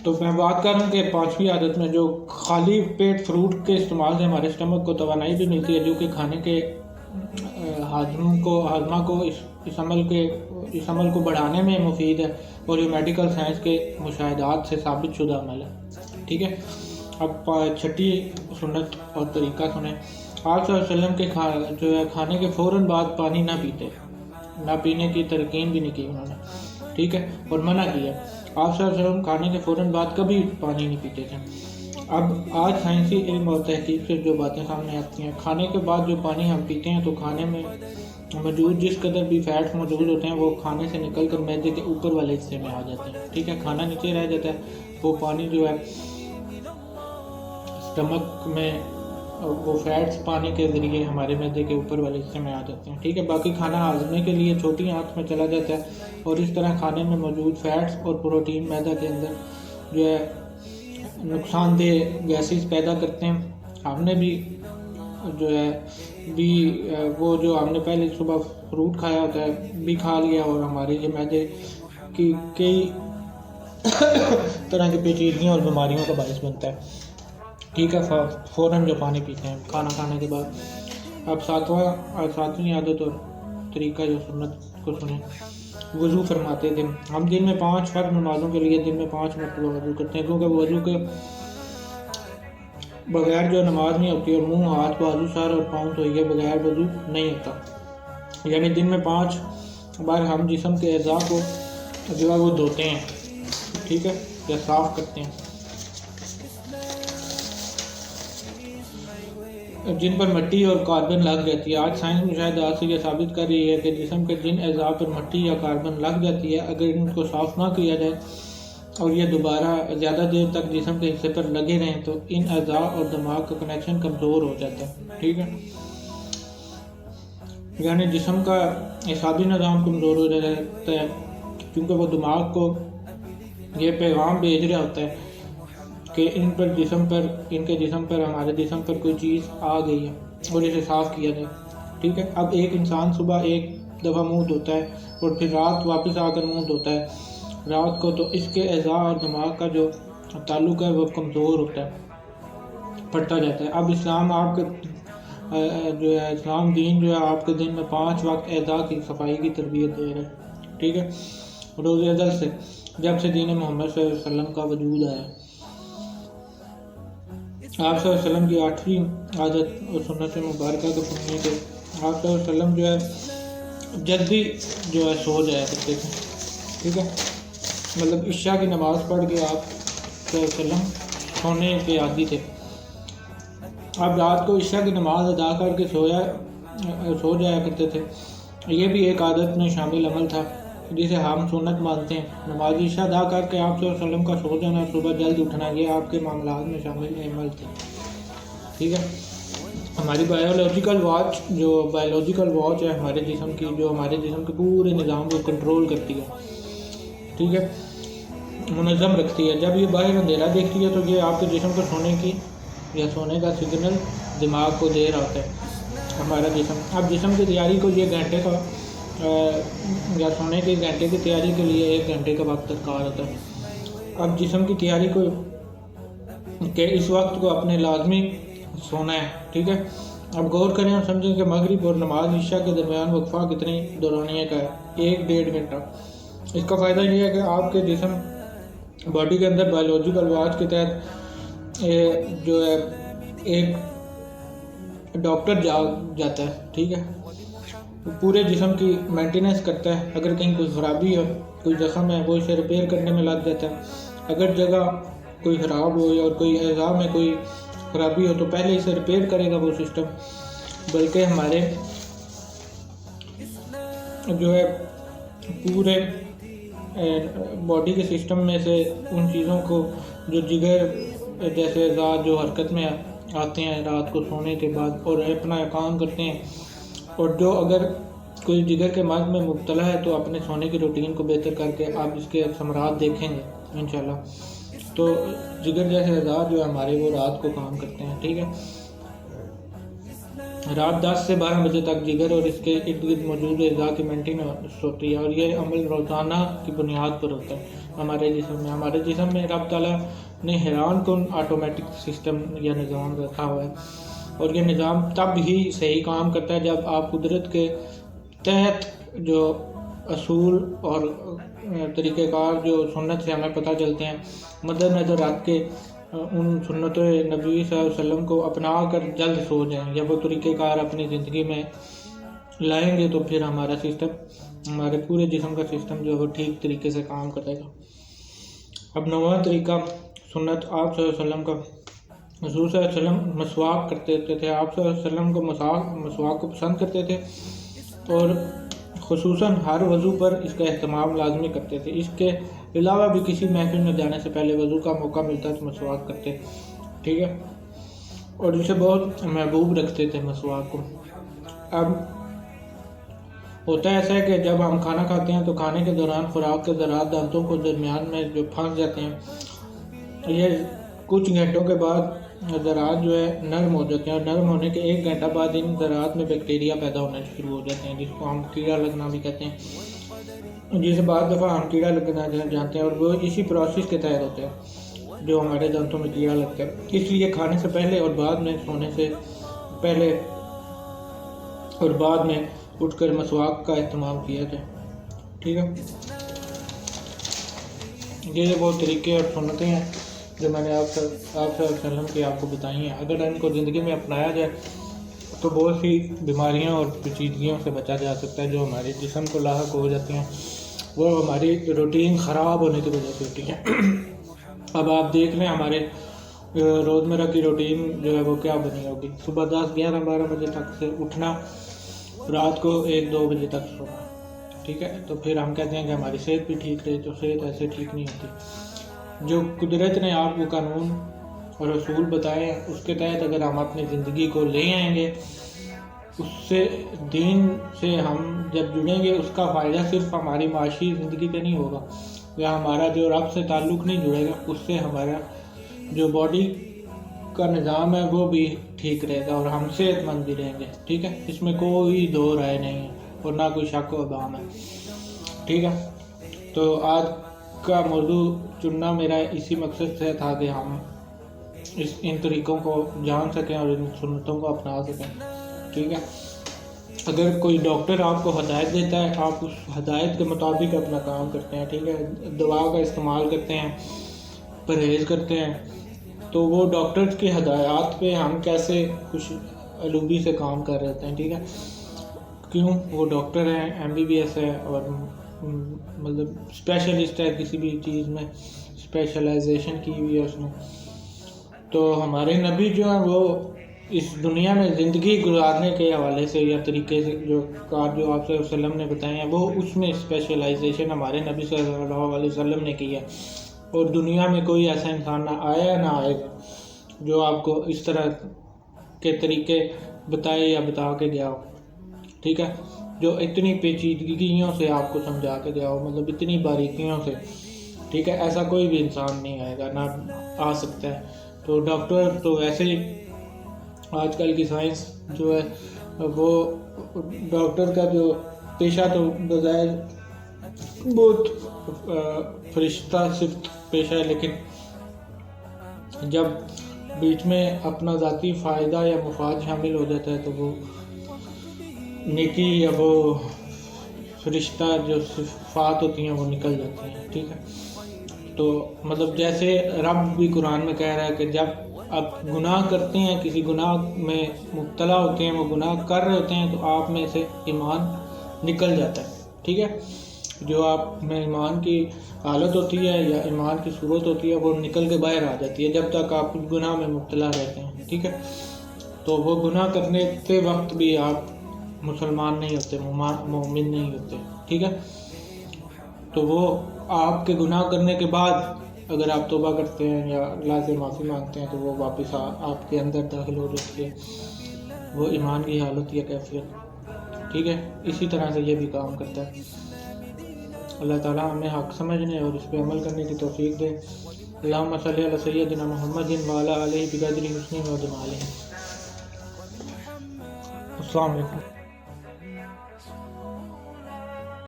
تو میں بات کر رہا ہوں کہ پانچویں عادت میں جو خالی پیٹ فروٹ کے استعمال سے ہمارے اسٹمک کو توانائی بھی ملتی ہے، جو کہ کھانے کے ہاضمہ کو اس عمل کو بڑھانے میں مفید ہے، اور یہ میڈیکل سائنس کے مشاہدات سے ثابت شدہ عمل ہے. ٹھیک ہے. اب چھٹی سنت اور طریقہ سنیں. آپ صلی اللہ علیہ وسلم کے جو ہے کھانے کے فوراً بعد پانی نہ پیتے، نہ پینے کی تلقین بھی نہیں کی انہوں نے. ٹھیک ہے. اور منع کیا. آپ صلی اللہ علیہ وسلم کھانے کے فوراً بعد کبھی پانی نہیں پیتے تھے. اب آج سائنسی علم اور تحقیق سے جو باتیں سامنے آتی ہیں، کھانے کے بعد جو پانی ہم پیتے ہیں تو کھانے میں موجود جس قدر بھی فیٹس موجود ہوتے ہیں وہ کھانے سے نکل کر معدے کے اوپر والے حصے میں آ جاتے ہیں. ٹھیک ہے. کھانا نیچے رہ جاتا ہے، وہ پانی جو ہے اسٹمک میں وہ فیٹس پانی کے ذریعے ہمارے معدے کے اوپر والے حصے میں آ جاتے ہیں. ٹھیک ہے. باقی کھانا ہاضمے کے لیے چھوٹی آنت میں چلا جاتا ہے، اور اس طرح کھانے میں موجود فیٹس اور پروٹین معدہ کے اندر جو ہے نقصان دہ گیسز پیدا کرتے ہیں. ہم نے بھی جو ہے وہ جو ہم نے پہلے صبح فروٹ کھایا ہوتا ہے بھی کھا لیا، اور ہمارے یہ معدے کی کئی طرح کی پیچیدگیاں اور بیماریوں کا باعث بنتا ہے. ٹھیک ہے. فوراً جو پانی پیتے ہیں کھانا کھانے کے بعد. اب ساتویں عادت اور طریقہ جو سنت کو سنیں. وضو فرماتے تھے. ہم دن میں 5 فرض نمازوں کے لیے دن میں 5 مرتبہ وضو کرتے ہیں، کیونکہ وضو کے بغیر جو نماز نہیں ہوتی، اور منہ، ہاتھ، بازو، سر اور پاؤں دھوئے بغیر وضو نہیں ہوتا. یعنی دن میں 5 بار ہم جسم کے اعضاء کو جو ہے وہ دھوتے ہیں. ٹھیک ہے. یا صاف کرتے ہیں، جن پر مٹی اور کاربن لگ جاتی ہے. آج سائنس مشاہدات سے یہ ثابت کر رہی ہے کہ جسم کے جن اعضاء پر مٹی یا کاربن لگ جاتی ہے، اگر ان کو صاف نہ کیا جائے اور یہ دوبارہ زیادہ دیر تک جسم کے حصے پر لگے رہیں تو ان اعضاء اور دماغ کا کنیکشن کمزور ہو جاتا ہے. ٹھیک ہے. یعنی جسم کا اعصابی نظام کمزور ہو جاتا ہے، کیونکہ وہ دماغ کو یہ پیغام بھیج رہا ہوتا ہے کہ ان کے جسم پر ہمارے جسم پر کوئی چیز آ گئی ہے اور اسے صاف کیا جائے. ٹھیک ہے. اب ایک انسان صبح ایک دفعہ منہ دھوتا ہے اور پھر رات واپس آ کر منہ دھوتا ہے رات کو، تو اس کے اعضاء اور دماغ کا جو تعلق ہے وہ کمزور ہوتا ہے، پھٹتا جاتا ہے. اب اسلام دین جو ہے آپ کے دن میں 5 وقت اعضاء کی صفائی کی تربیت دے رہا ہے. ٹھیک ہے. روز ازل سے، جب سے دین محمد صلی اللہ علیہ وسلم کا وجود آیا. آپ صلی اللہ علیہ وسلم کی 8ویں عادت اور سنت مبارکہ کو سننے کے. آپ صلی اللہ علیہ وسلم جو ہے جلدی جو ہے سو جایا کرتے تھے. ٹھیک ہے. مطلب عشاء کی نماز پڑھ کے آپ صلی اللہ علیہ وسلم سونے کے عادی تھے. اب رات کو عشاء کی نماز ادا کر کے سو جایا کرتے تھے. یہ بھی ایک عادت میں شامل عمل تھا جسے ہم سنت مانتے ہیں. نماز عشاء ادا کر کے آپ صلی اللہ علیہ وسلم کا سو جانا اور صبح جلد اٹھنا، یہ آپ کے معاملات میں شامل عمل تھے. ٹھیک ہے. ہماری بایولوجیکل واچ ہے ہمارے جسم کی، جو ہمارے جسم کے پورے نظام کو کنٹرول کرتی ہے. ٹھیک ہے. منظم رکھتی ہے. جب یہ باہر اندھیرا دیکھتی ہے تو یہ آپ کے جسم کو سونے کا سگنل دماغ کو دے رہا ہوتا ہے ہمارا جسم. اب جسم کی تیاری کو یہ گھنٹے کا یا سونے کے گھنٹے کی تیاری کے لیے 1 گھنٹے کا وقت درکار ہوتا ہے. اب جسم کی تیاری کو کہ اس وقت کو اپنے لازمی سونا ہے. ٹھیک ہے. اب غور کریں اور سمجھیں کہ مغرب اور نماز عشاء کے درمیان وقفہ کتنی دورانیہ کا ہے. 1-1.5 گھنٹہ. اس کا فائدہ یہ ہے کہ آپ کے جسم باڈی کے اندر بایولوجیکل واچ کے تحت جو ہے ایک ڈاکٹر جاتا ہے. ٹھیک ہے. پورے جسم کی مینٹیننس کرتا ہے. اگر کہیں کوئی خرابی ہے، کوئی زخم ہے، وہ اسے ریپیئر کرنے میں لگ جاتا ہے. اگر جگہ کوئی خراب ہو اور کوئی اعضاء میں کوئی خرابی ہو تو پہلے اسے ریپیئر کرے گا وہ سسٹم. بلکہ ہمارے جو ہے پورے باڈی کے سسٹم میں سے ان چیزوں کو جو جگر جیسے اعضاء جو حرکت میں آتے ہیں رات کو سونے کے بعد اور اپنا کام کرتے ہیں، اور جو اگر کوئی جگر کے مرض میں مبتلا ہے تو اپنے سونے کی روٹین کو بہتر کر کے آپ اس کے ثمرات دیکھیں گے انشاءاللہ. تو جگر جیسے اعضاء جو ہمارے وہ رات کو کام کرتے ہیں. ٹھیک ہے. رات 10 سے 12 بجے تک جگر اور اس کے ارد گرد موجود اعضاء کی مینٹیننس ہوتی ہے، اور یہ عمل روزانہ کی بنیاد پر ہوتا ہے ہمارے جسم میں رب تعالیٰ نے حیران کن آٹومیٹک سسٹم یا نظام رکھا ہوا ہے، اور یہ نظام تب ہی صحیح کام کرتا ہے جب آپ قدرت کے تحت جو اصول اور طریقہ کار جو سنت سے ہمیں پتہ چلتے ہیں مد نظر رکھ کے ان سنت نبوی صلی اللہ علیہ وسلم کو اپنا کر جلد سو جائیں یا وہ طریقہ کار اپنی زندگی میں لائیں گے، تو پھر ہمارا سسٹم، ہمارے پورے جسم کا سسٹم جو ہے وہ ٹھیک طریقے سے کام کرے گا۔ اب 9واں طریقہ سنت آپ صلی اللہ علیہ وسلم کا، حضور صلی اللہ علیہ وسلم مسواک کرتے تھے، آپ صلی اللہ علیہ وسلم کو مسواک کو پسند کرتے تھے، اور خصوصاً ہر وضو پر اس کا اہتمام لازمی کرتے تھے۔ اس کے علاوہ بھی کسی محفل میں جانے سے پہلے وضو کا موقع ملتا تو مسواک کرتے، ٹھیک ہے، اور اسے بہت محبوب رکھتے تھے مسواک کو۔ اب ہوتا ایسا ہے کہ جب ہم کھانا کھاتے ہیں تو کھانے کے دوران خوراک کے ذرات دانتوں کو درمیان میں جو پھنس جاتے ہیں، یہ کچھ گھنٹوں کے بعد ذرات جو ہے نرم ہو جاتے ہیں، اور نرم ہونے کے 1 گھنٹہ بعد ان ذرات میں بیکٹیریا پیدا ہونا شروع ہو جاتے ہیں، جس کو ہم کیڑا لگنا بھی کہتے ہیں، جسے بعض دفعہ ہم کیڑا لگنا جانتے ہیں، اور وہ اسی پروسیس کے تحت ہوتے ہیں جو ہمارے دانتوں میں کیڑا لگتا ہے۔ اس لیے کھانے سے پہلے اور بعد میں، سونے سے پہلے اور بعد میں اٹھ کر مسواک کا اہتمام کیا جائے، ٹھیک ہے۔ یہ وہ طریقے اور سنتیں ہیں جو میں نے آپ صلی اللہ علیہ وسلم کی آپ کو بتائی ہیں۔ اگر ان کو زندگی میں اپنایا جائے تو بہت سی بیماریاں اور پیچیدگیوں سے بچا جا سکتا ہے جو ہمارے جسم کو لاحق ہو جاتی ہیں، وہ ہماری روٹین خراب ہونے کی وجہ سے ہوتی ہیں۔ اب آپ دیکھ لیں ہمارے روزمرہ کی روٹین جو ہے وہ کیا بنی ہوگی، صبح 10 11 12 بجے تک سے اٹھنا، رات کو 1 2 بجے تک سونا، ٹھیک ہے، تو پھر ہم کہتے ہیں کہ ہماری صحت بھی ٹھیک رہے، تو صحت ایسے ٹھیک نہیں ہوتی۔ جو قدرت نے آپ کو قانون اور اصول بتائے ہیں اس کے تحت اگر ہم اپنی زندگی کو لے آئیں گے، اس سے دین سے ہم جب جڑیں گے، اس کا فائدہ صرف ہماری معاشی زندگی پہ نہیں ہوگا، یا ہمارا جو رب سے تعلق نہیں جڑے گا، اس سے ہمارا جو باڈی کا نظام ہے وہ بھی ٹھیک رہے گا اور ہم صحت مند بھی رہیں گے، ٹھیک ہے، اس میں کوئی دو رائے نہیں ہے اور نہ کوئی شک و بہم ہے، ٹھیک ہے۔ تو آج کا موضوع چننا میرا اسی مقصد سے تھا کہ ہم ان طریقوں کو جان سکیں اور ان سنتوں کو اپنا سکیں، ٹھیک ہے۔ اگر کوئی ڈاکٹر آپ کو ہدایت دیتا ہے، آپ اس ہدایت کے مطابق اپنا کام کرتے ہیں، ٹھیک ہے، دوا کا استعمال کرتے ہیں، پرہیز کرتے ہیں، تو وہ ڈاکٹر کی ہدایات پہ ہم کیسے خوش علوبی سے کام کر رہے ہوتے ہیں، ٹھیک ہے، کیوں؟ وہ ڈاکٹر ہیں، MBBS ہے، اور مطلب اسپیشلسٹ ہے، کسی بھی چیز میں اسپیشلائزیشن کی ہوئی ہے اس نے۔ تو ہمارے نبی جو ہیں وہ اس دنیا میں زندگی گزارنے کے حوالے سے یا طریقے سے جو کار جو آپ صلی اللہ علیہ وسلم نے بتائے ہیں، وہ اس میں اسپیشلائزیشن ہمارے نبی صلی اللہ علیہ وسلم نے کی ہے، اور دنیا میں کوئی ایسا انسان نہ آیا نہ آئے گا جو آپ کو اس طرح کے طریقے بتائے یا بتا کے گیا ہو، ٹھیک ہے، جو اتنی پیچیدگیوں سے آپ کو سمجھا کے گیا ہو، مطلب اتنی باریکیوں سے، ٹھیک ہے، ایسا کوئی بھی انسان نہیں آئے گا، نہ آ سکتا ہے۔ تو ڈاکٹر تو ویسے ہی آج کل کی سائنس جو ہے وہ ڈاکٹر کا جو پیشہ تو بظاہر بہت فرشتہ صفت پیشہ ہے، لیکن جب بیچ میں اپنا ذاتی فائدہ یا مفاد شامل ہو جاتا ہے تو وہ نیکی یا وہ فرشتہ جو صفات ہوتی ہیں وہ نکل جاتی ہیں، ٹھیک ہے۔ تو مطلب جیسے رب بھی قرآن میں کہہ رہا ہے کہ جب آپ گناہ کرتے ہیں، کسی گناہ میں مبتلا ہوتے ہیں، وہ گناہ کر رہے ہوتے ہیں، تو آپ میں سے ایمان نکل جاتا ہے، ٹھیک ہے، جو آپ میں ایمان کی حالت ہوتی ہے یا ایمان کی صورت ہوتی ہے وہ نکل کے باہر آ جاتی ہے جب تک آپ گناہ میں مبتلا رہتے ہیں، ٹھیک ہے۔ تو وہ گناہ کرنے کے وقت بھی آپ مسلمان نہیں ہوتے، مومن نہیں ہوتے، ٹھیک ہے۔ تو وہ آپ کے گناہ کرنے کے بعد اگر آپ توبہ کرتے ہیں یا اللہ سے معافی مانگتے ہیں تو وہ واپس آپ کے اندر داخل ہو جاتی ہے، وہ ایمان کی حالت یا کیفیت، ٹھیک ہے۔ اسی طرح سے یہ بھی کام کرتا ہے۔ اللہ تعالیٰ ہمیں حق سمجھنے اور اس پہ عمل کرنے کی توفیق دے۔ اللہم صلی علی سیدنا محمد وعلی آلہ بقدر حسنہ و جمالہ۔ السلام علیکم.